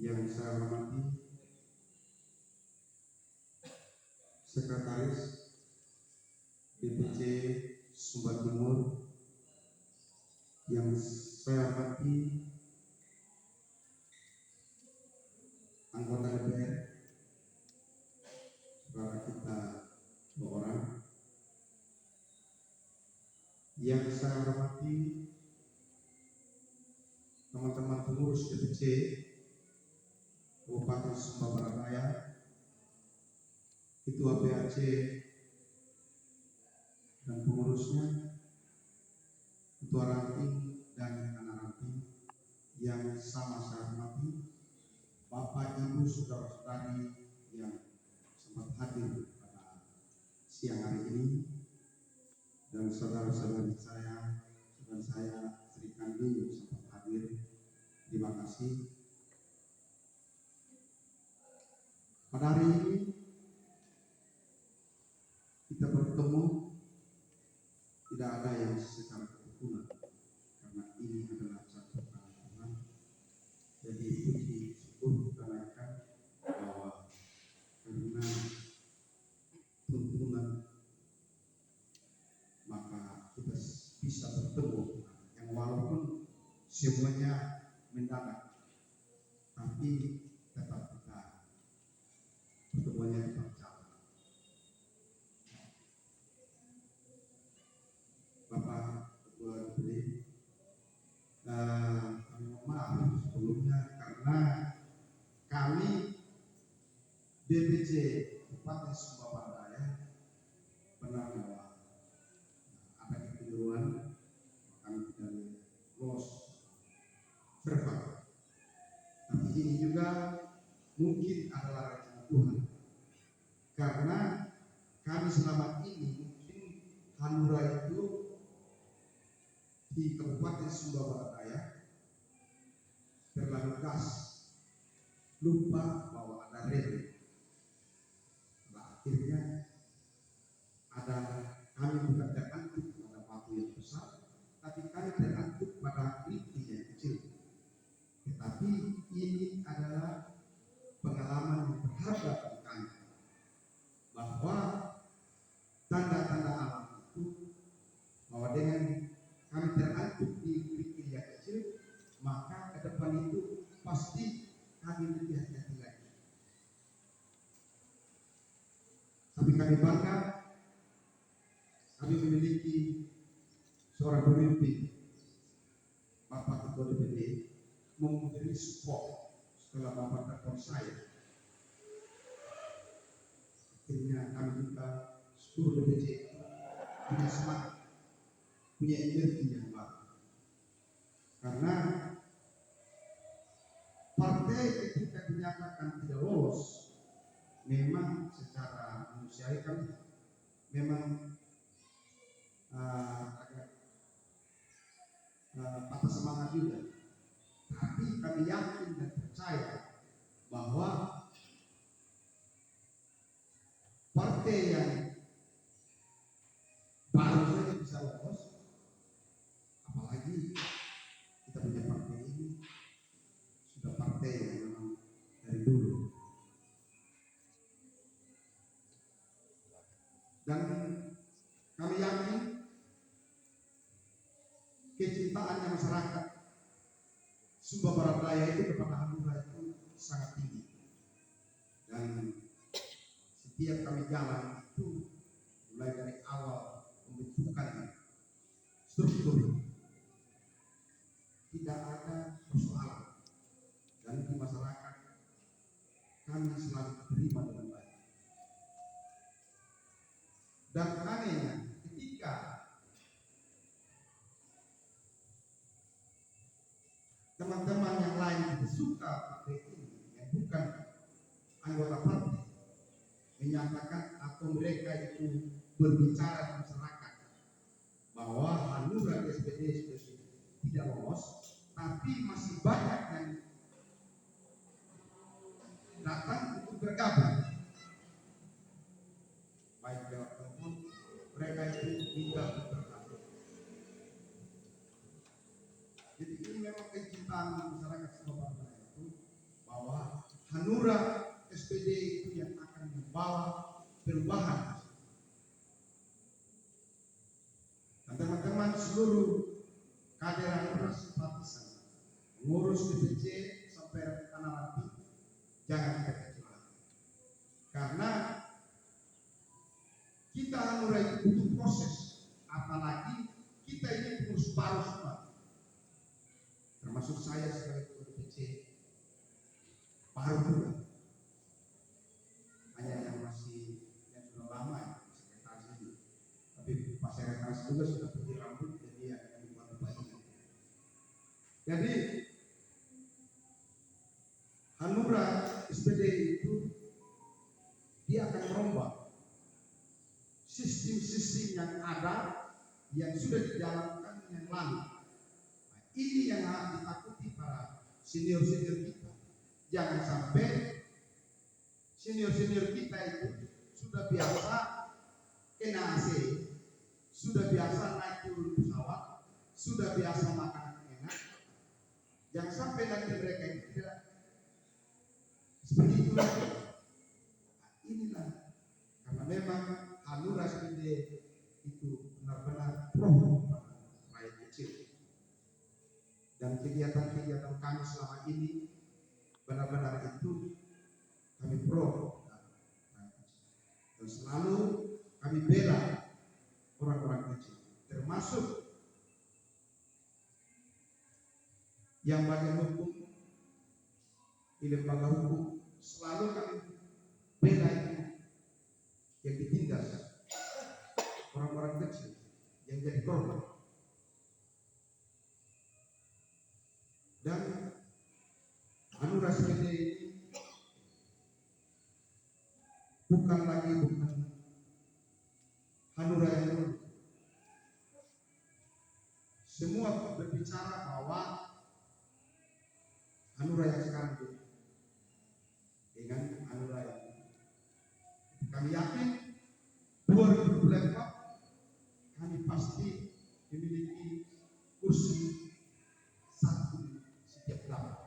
Yang saya hormati Sekretaris DPC Sumba Timur, yang saya hormati anggota DPR, saudara kita 2 orang, yang saya hormati teman-teman pengurus DPC Kabupaten Sumba Barat Daya, Ketua PAC dan pengurusnya, Ketua Ranting dan anak ranting, yang sama saya hormati Bapak Ibu saudara-saudari yang sempat hadir pada siang hari ini, dan saudara-saudari saya, saudara saya Sri Kandi yang sempat hadir. Terima kasih. Pada hari ini kita bertemu, tidak ada yang secara kebetulan, karena ini adalah satu pertemuan. Jadi puji syukur kita naikkan bahwa karena tuntunan maka kita bisa bertemu, yang walaupun semuanya mendadak, tapi tetap kita pertemuannya tetap jalan. Bapak Ketua DPD, kami mohon maaf sebelumnya karena kami DPC Kabupaten Sumba Barat Daya benar bahwa ada kekeliruan, kami tidak lolos verbal. Tapi ini juga mungkin adalah rencana Tuhan, karena kami selama ini mungkin Hanura itu di Kabupaten Sumba Barat Daya terlalu gas, lupa bahwa ada rel. Nah, akhirnya kami bukan terangkut pada batu yang besar, tapi kami terangkut pada kritik yang kecil. Tetapi ini adalah pengalaman yang berharga bagi kami, bahwa tanda-tanda alam itu, bahwa dengan kami terangkut di kritik yang kecil, maka ke depan itu pasti kami lebih hati-hati lagi. Tapi kami bangga, kami memiliki seorang pemimpin, Bapak Ketua DPD, memberi support setelah Bapak telepon saya. Akhirnya kami juga seluruh DPC punya semangat, punya energi yang baru. Karena partai ketika dinyatakan tidak lolos, memang secara manusiawi kami memang agak patah semangat juga. Tapi kami yakin dan percaya bahwa partai yang baru saja bisa lolos, apalagi kita punya partai ini sudah partai yang memang dari dulu. Dan kami yakin kecintaannya masyarakat Sumba Barat Daya itu kepada Hanura itu sangat tinggi. Dan setiap kami jalan itu, mulai dari awal pembentukan struktur, tidak ada persoalan, dan di masyarakat kami selalu terima dengan baik. Dan anehnya, ketika teman-teman yang lain tidak suka partai ini, yang bukan anggota partai, menyatakan atau mereka itu berbicara di masyarakat bahwa Hanura SPD tidak lolos, tapi masih banyak yang datang untuk bergabung. Baik lewat telepon, mereka itu minta untuk bergabung. Jadi ini memang kecintaan masyarakat Sumba Barat itu, bahwa membawa perubahan. Dan teman-teman seluruh kader Hanura simpatisan, mengurus DPC sampai anak nanti, jangan kita kecewakan. Karena kita Hanura itu butuh proses, apalagi kita ini pengurus baru semua, termasuk saya sebagai ketua DPC baru juga. Hanya yang masih yang sudah lama ya, sekretaris ini. Tapi pas sekretaris juga sudah putih rambut, jadi ya yang lupa ini. Jadi Hanura SPD itu dia akan merombak sistem-sistem yang ada yang sudah dijalankan yang lalu. Nah, ini yang harus ditakuti para senior-senior kita. Jangan sampai senior-senior kita itu sudah biasa kena AC, sudah biasa naik turun pesawat, sudah biasa makan enak. Jangan sampai nanti mereka itu tidak seperti itu lagi. Nah, inilah karena memang Hanura SPD itu benar-benar pro rakyat kecil, dan kegiatan-kegiatan kami selama ini benar-benar itu kami pro dan selalu kami bela orang-orang kecil, termasuk yang bagian hukum di lembaga hukum, selalu kami bela itu yang ditindas orang-orang kecil yang jadi korban. Dan Hanura SPD ini bukan Hanura yang dulu. Semua berbicara bahwa Hanura yang sekarang itu dengan Hanura yang dulu. Kami yakin 2024 kami pasti memiliki kursi satu setiap tahun.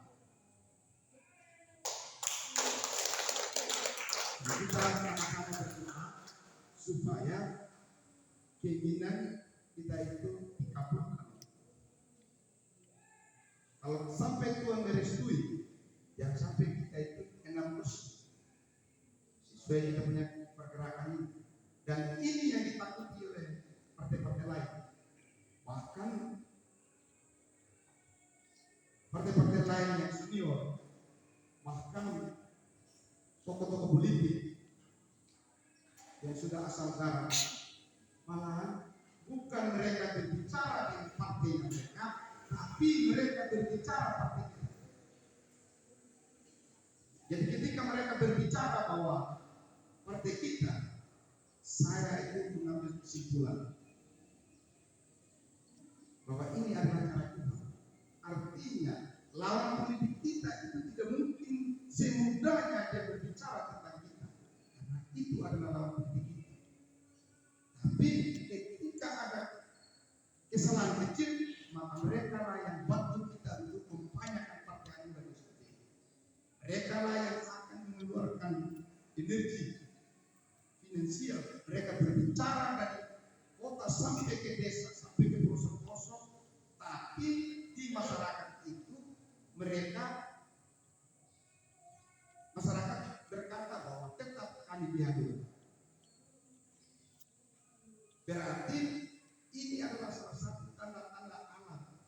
Kita sama-sama berdoa supaya keinginan kita itu dikabulkan. Kalau sampai Tuhan merestui, jangan sampai kita itu 6 kursi sesuai kita punya pergerakan ini. Dan ini yang ditakuti oleh partai-partai lain. Bahkan partai-partai lain yang senior, bahkan tokoh-tokoh politik yang sudah asal garam, malahan bukan mereka berbicara dengan partai mereka, tapi mereka berbicara partai kita. Jadi ketika mereka berbicara bahwa partai kita, saya itu mengambil kesimpulan bahwa ini adalah cara Tuhan. Artinya lawan politik kita itu tidak mungkin semudahnya dia berbicara tentang kita, karena itu adalah lawan politik kita. Tapi ketika ada kesalahan kecil, maka mereka lah yang bantu kita untuk membanyakan partai Hanura seperti ini. Mereka lah yang akan mengeluarkan energi finansial. Mereka berbicara dari kota sampai ke desa, sampai ke pelosok-pelosok, tapi di masyarakat itu masyarakat berkata bahwa tetap kami di Hanura. Berarti ini adalah salah satu tanda-tanda alam.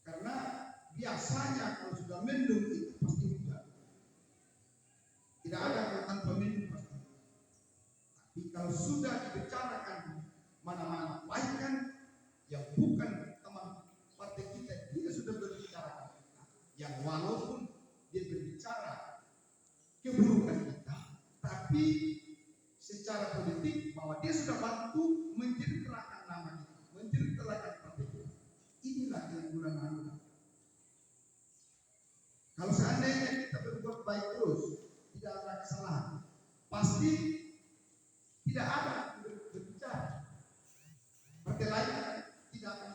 Karena biasanya kalau sudah mendung itu pasti hujan. Tidak ada kalau tanpa mendung pasti. Tapi kalau sudah dibicarakan mana-mana kebaikan yang bukan teman partai kita, dia sudah berbicara kita, yang walaupun dia berbicara keburukan kita, tapi secara politik bahwa dia sudah bantu menceritakan nama kita, menceritakan partai kita. Inilah keunggulan Hanura. Kalau seandainya kita berbuat baik terus, tidak ada kesalahan, pasti tidak ada berbicara. Partai lain tidak akan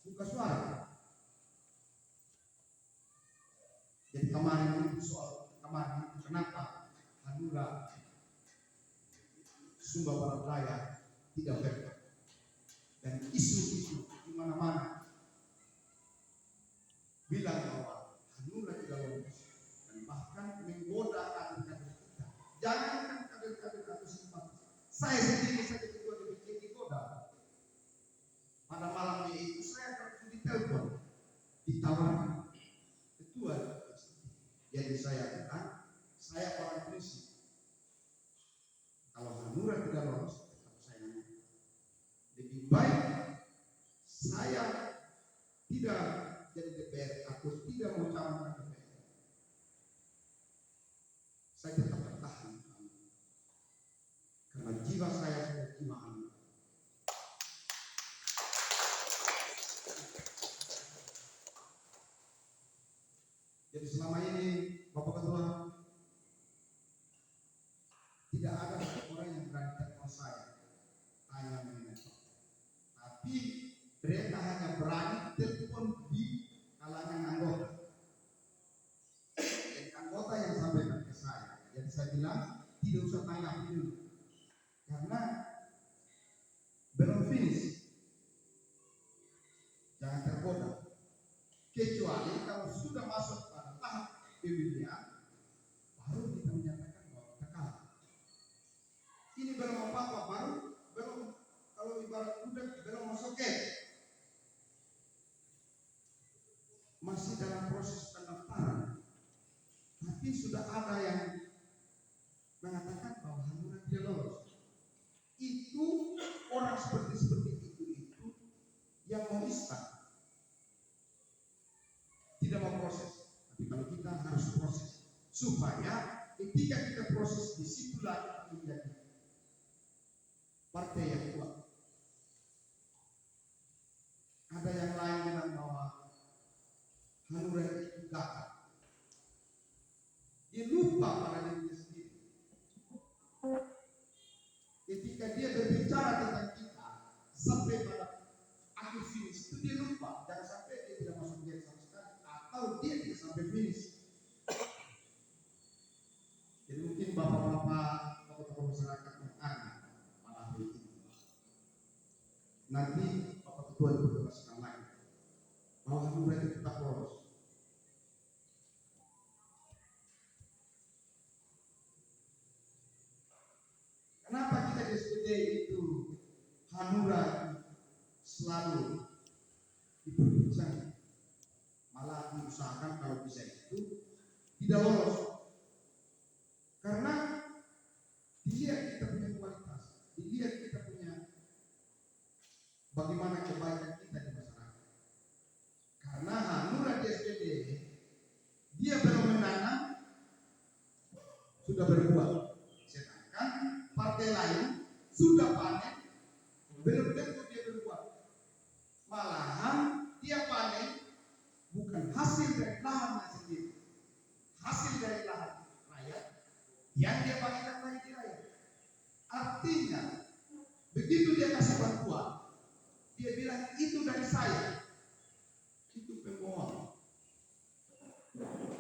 buka suara. Jadi kemarin itu soal kemarin kenapa Hanura Sumba Barat Daya tidak fair, dan isu-isu di mana-mana bilang bahwa Hanura tidak lolos, dan bahkan menggoda kader-kader kita. Jangankan kader-kader atau simpati, saya sendiri saja juga digoda. Pada malamnya itu saya akan ditelepon, ditawarkan ketua. Jadi saya bilang, saya orang prinsip. Kalau Hanura tidak lolos, tetap saya lebih baik saya tidak jadi DPR atau tidak mau calon DPR. Saya tetap bertahan karena jiwa saya sudah jiwa Hanura. Jadi selama ini Bapak Ketua, tidak ada orang yang berani telepon saya tanya mengenai itu. Tapi mereka hanya berani telepon di kalangan anggota. Dan anggota yang sampaikan ke saya. Jadi saya bilang tidak usah tanya dulu, karena belum finish. Jangan tergoda. Kecuali kalau sudah masuk pada tahap pemilihan, baru kita menyatakan bahwa kita kalah. Ini belum apa-apa, belum kalau ibarat udah belum masuk ke, masih dalam proses pendaftaran. Tapi sudah ada yang mengatakan bahwa Hanura tidak lolos. Itu orang seperti itu yang mau instan, tidak mau proses. Tapi kalau kita harus proses, supaya ketika kita proses disitulah kita menjadi partai yang kuat. Ada yang lain bilang bahwa Hanura itu gagal. Dia lupa pada dirinya sendiri. Ketika dia berbicara tentang kita sampai pada akhir finish itu dia lupa. Jangan sampai dia tidak masuk dia sama sekali, atau dia tidak sampai finish. Jadi mungkin bapak-bapak, tokoh-tokoh masyarakat yang ada pada hari ini, nanti Bapak Ketua diperjelaskan lagi bahwa Hanura itu tetap lolos. Kenapa kita di SPD itu Hanura selalu diperbincang, malah diusahakan kalau bisa itu tidak lolos, karena dilihat kita punya kualitas, dilihat kita punya bagaimana kebaikan kita di masyarakat. Karena Hanura di SPD dia belum menanam sudah berbuah, sedangkan partai lain sudah panen belum tentu dia berbuah. Malahan dia panen bukan hasil dari lahannya sendiri, hasil dari lahan rakyat yang dia bagikan lagi di rakyat. Artinya begitu dia kasih bantuan, dia bilang itu dari saya, itu pembohong.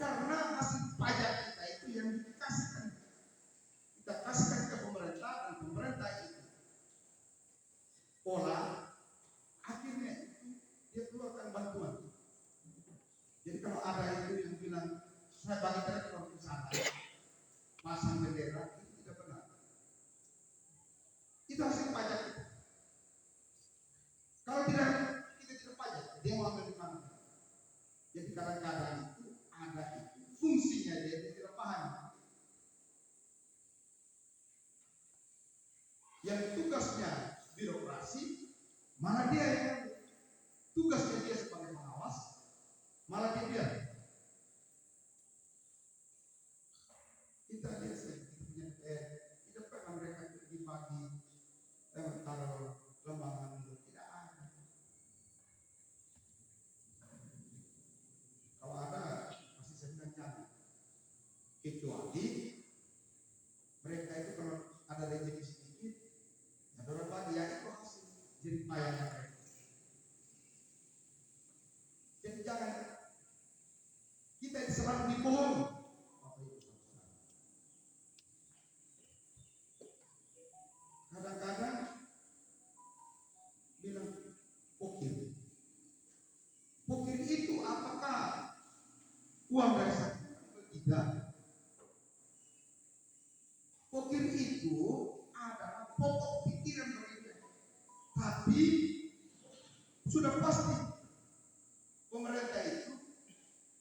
Karena hasil pajak kita itu yang dikasihkan, kita kasihkan ke pemerintah, dan pemerintah itu olah, akhirnya dia keluarkan bantuan. Jadi kalau ada itu yang bilang saya bagikan ke sana, pasang bendera, itu tidak benar. Itu hasil pajak kita. Kalau tidak kita tidak pajak, dia mau ambil di mana? Jadi kadang-kadang itu ada itu fungsinya dia tidak paham. Yang tugasnya birokrasi, malah dia yang tugasnya dia sebagai pengawas, malah dia biar. Kita lihat kita punya tidak pernah mereka pergi pagi taruh lembaran dulu, tidak ada. Kalau ada masih sedang cari. Kecuali mereka itu kalau ada rezeki sedikit, ada orang bagi ya itu hasil jadi payah mereka. Jadi jangan kita selalu dibohongi. uang dari satu ke tidak. Pokir itu adalah pokok pikiran bagi dia. Tapi sudah pasti pemerintah itu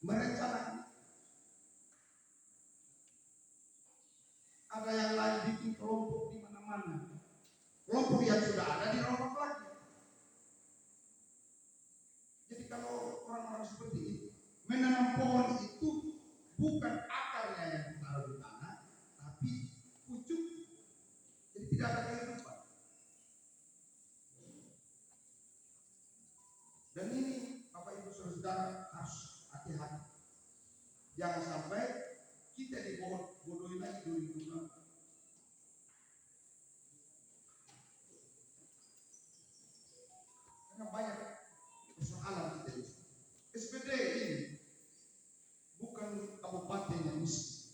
merencanakan. Ada yang lain bikin kelompok di mana-mana. Kelompok yang sudah ada dirombak lagi. Jadi kalau orang-orang seperti itu menanam pohon itu bukan akarnya yang ditaruh di tanah, tapi pucuk. Jadi tidak ada kehidupan. Dan ini Bapak Ibu Saudara harus hati-hati. Jangan sampai kita dibodohi lagi 2006. Karena banyak persoalan kita ini. SPD ini bukan kabupaten yang miskin.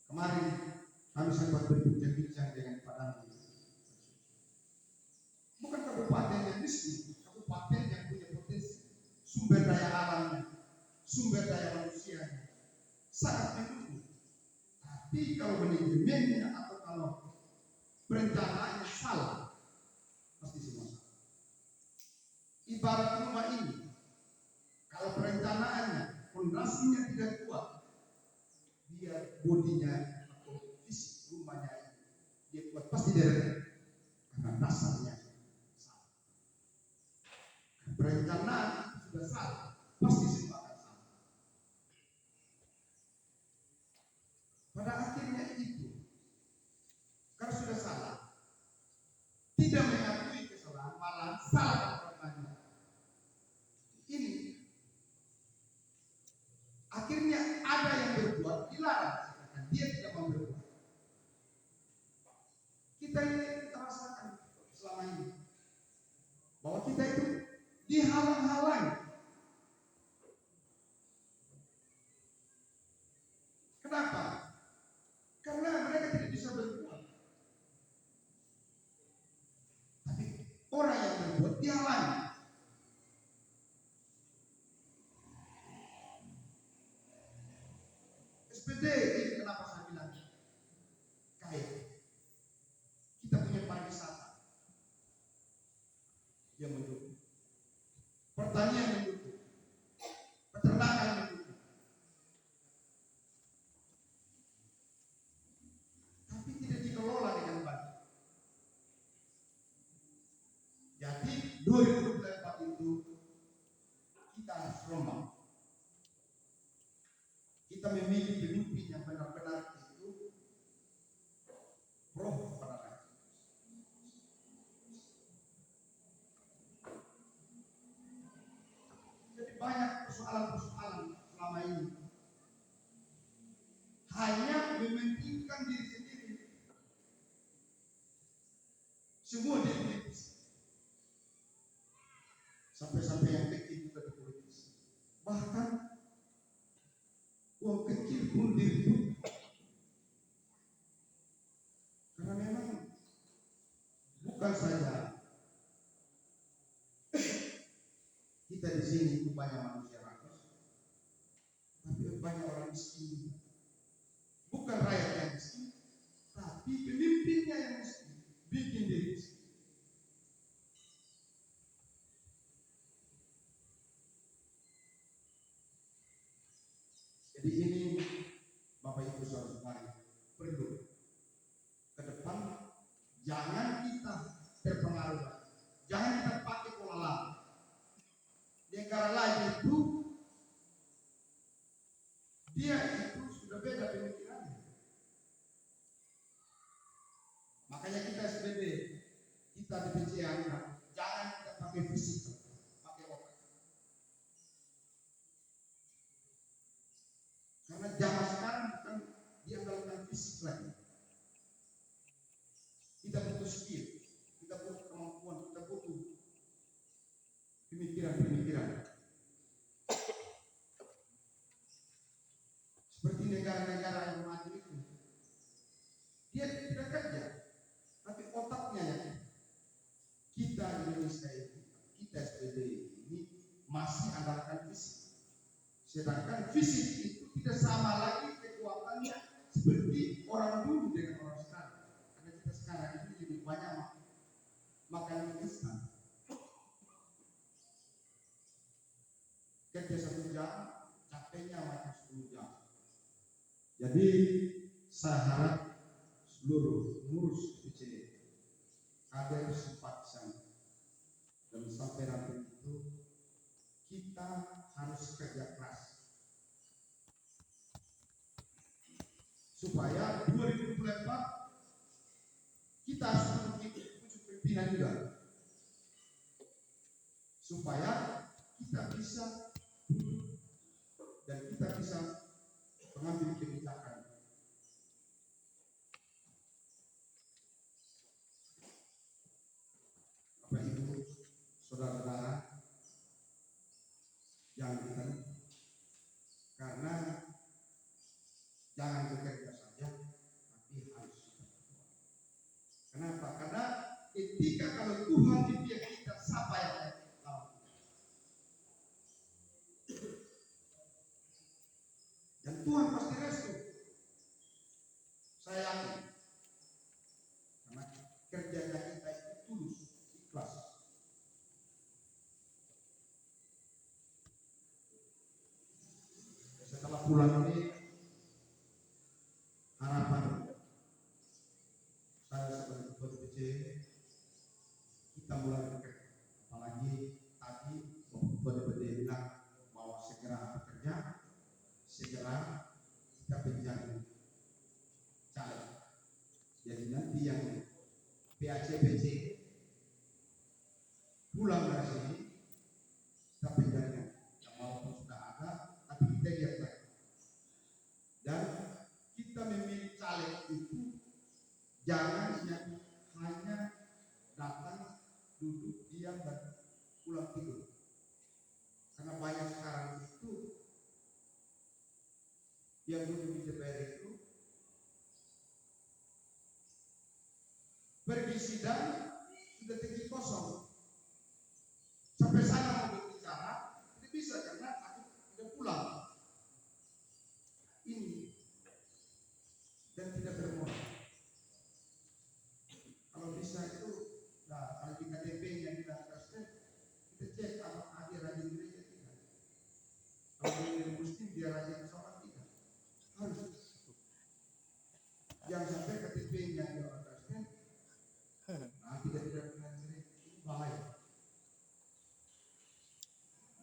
Kemarin kami sempat berbincang-bincang dengan Pak Dandi. Bukan kabupaten yang miskin, kabupaten yang punya potensi, sumber daya alamnya, sumber daya manusianya sangat mendukung. Tapi kalau manajemennya atau kalau perencanaannya salah, pasti semua salah. Ibarat rumah ini, kalau perencanaannya, fondasinya tidak kuat, dia bodinya atau fisik rumahnya ini dia kuat pasti derek karena dasarnya salah. Perencanaan sudah salah, pasti semua akan salah. Pada akhirnya itu, karena sudah salah, tidak mengakui kesalahan, malah salah perbuatannya. Ini akhirnya ada yang berbuat dilarang, sedangkan dia tidak mau berbuat. Kita rasakan selama ini bahwa kita itu dihalang-halangi. Kenapa? Karena mereka tidak bisa berbuat. Tapi orang yang berbuat dihalangi. SPD ini kenapa saya bilang kaya? Kita punya pariwisata yang mendukung, pertanian mendukung, peternakan mendukung, tapi tidak dikelola dengan baik. Jadi 2024 itu kita harus rombak. Kita memilih pemimpin yang benar-benar itu pro kepada rakyat. Jadi banyak persoalan-persoalan selama ini hanya mementingkan diri sendiri. Semua dipolitis. Sampai-sampai yang kecil juga dipolitis. Bahkan uang kecil pun diribut. Karena memang bukan saja kita di sini itu banyak manusia rakus, tapi banyak orang miskin. Bukan rakyat yang miskin, tapi pemimpinnya yang miskin, bikin diri miskin. Jadi ini Bapak Ibu Saudara perlu ke depan jangan kita terpengaruh, jangan kita pakai pola lama. Di negara lain itu dia itu sudah beda pemikirannya. Makanya kita SPD, kita di PCA jangan kita pakai fisik, pakai otak. Karena zaman sekarang bukan diandalkan fisik lagi. Kita butuh skill, kita butuh kemampuan, kita butuh pemikiran-pemikiran. Seperti negara-negara yang maju itu, dia tidak kerja, tapi otaknya ya. Kita Indonesia ini, kita SPD ini masih andalkan fisik. Sedangkan fisik itu tidak sama lagi kekuatannya seperti orang dulu dengan orang sekarang. Karena kita sekarang ini lebih banyak makan instan. Kerja 1 jam, capeknya makan 10 jam. Jadi saya harap seluruh pengurus PC ada kesempatan dan sampai nanti itu kita harus kerja keras supaya 2024 kita harus memiliki pimpinan juga supaya kita bisa dan kita bisa mengambil kebijakan. Bapak Ibu, saudara-saudara yang kita, karena jangan bekerja saja, tapi harus berbuat. Kenapa? Karena ketika kalau Tuhan di pihak kita, siapa yang lawan? Dan Tuhan pasti restu. Saya yakin. Karena kerjanya kita itu tulus, ikhlas. Setelah pulang ini, harapan saya sebagai ketua DPC kita mulai bekerja. Apalagi tadi ketua DPD bilang bahwa segera bekerja, segera kita penjara caleg. Jadi nanti yang PAC-PC pulang dari sini kita penjara. Walaupun sudah ada, tapi kita lihat lagi. Dan kita memilih caleg itu jangan yang hanya datang, duduk, diam dan pulang tidur. Karena banyak sekarang itu yang duduk di DPR itu pergi sidang sudah tinggi kosong. Sampai sana mau berbicara tidak bisa karena aku tidak pulang. Ini dan tidak bermoral. Kalau bisa itu, nah, kalau kita DP yang tidak Kristen, kita cek apakah dia rajin gereja tidak. Kalau dia Muslim dia rajin sholat tidak. Harus. Yang sampai ke DP yang dia orang Kristen, nah tidak pernah gereja itu bahaya.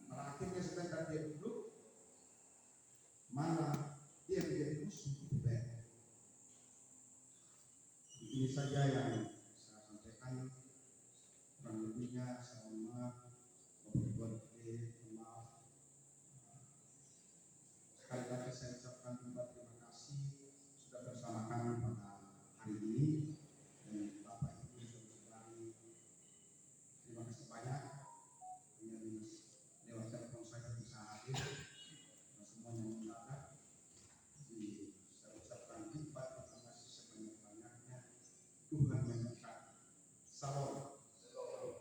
Malah akhirnya sebentar dia duduk, malah dia menjadi musuh di DPR. Ini saja yang saya sampaikan, kurang lebihnya saya mohon maaf.